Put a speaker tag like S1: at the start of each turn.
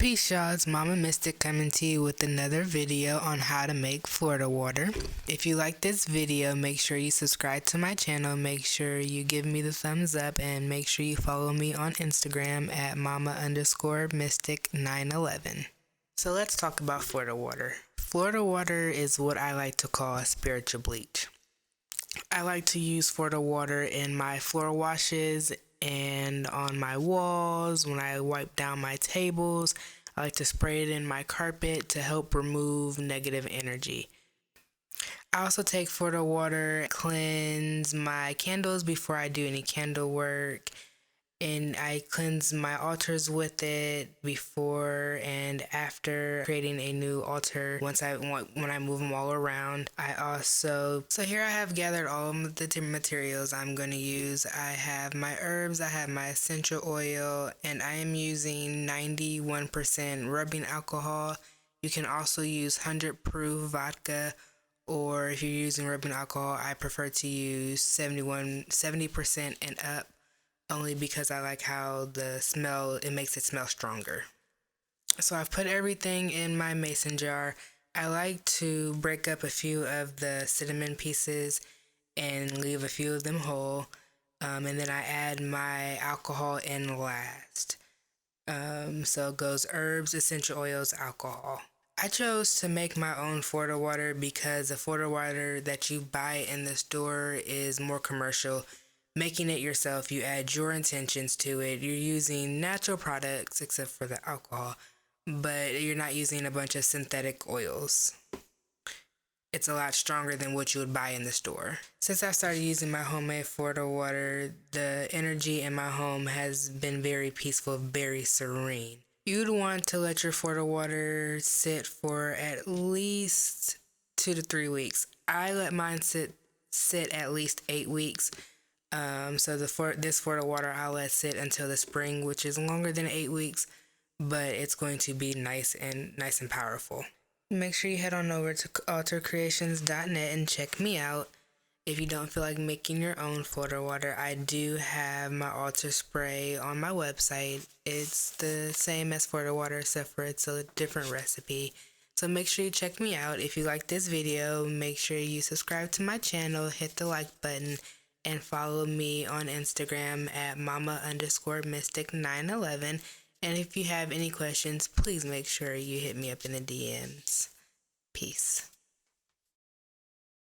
S1: Peace y'all, it's Mama Mystic coming to you with another video on how to make Florida water. If you like this video, make sure you subscribe to my channel, make sure you give me the thumbs up, and make sure you follow me on Instagram at mama_mystic911. So let's talk about Florida water. Florida water is what I like to call a spiritual bleach. I like to use Florida water in my floor washes and on my walls. When I wipe down my tables, I like to spray it in my carpet to help remove negative energy. I also take Florida water, cleanse my candles before I do any candle work, and I cleanse my altars with it before and after creating a new altar when I move them all around. So here I have gathered all of the different materials I'm going to use. I have my herbs, I have my essential oil, and I am using 91% rubbing alcohol. You can also use 100 proof vodka, or if you're using rubbing alcohol, I prefer to use 70% and up, only because I like how it makes it smell stronger. So I've put everything in my mason jar. I like to break up a few of the cinnamon pieces and leave a few of them whole. And then I add my alcohol in last. So it goes herbs, essential oils, alcohol. I chose to make my own Florida water because the Florida water that you buy in the store is more commercial. Making it yourself, you add your intentions to it. You're using natural products except for the alcohol, but you're not using a bunch of synthetic oils. It's a lot stronger than what you would buy in the store. Since I started using my homemade Florida water, the energy in my home has been very peaceful, very serene. You'd want to let your Florida water sit for at least 2 to 3 weeks. I let mine sit at least 8 weeks. So this Florida water I'll let sit until the spring, which is longer than 8 weeks, but it's going to be nice and powerful. Make sure you head on over to altarcreations.net and check me out. If you don't feel like making your own Florida water, I do have my altar spray on my website. It's the same as Florida water, except for it's a different recipe. So make sure you check me out. If you like this video, make sure you subscribe to my channel, hit the like button, and follow me on Instagram at mama_mystic911. And if you have any questions, please make sure you hit me up in the DMs. Peace.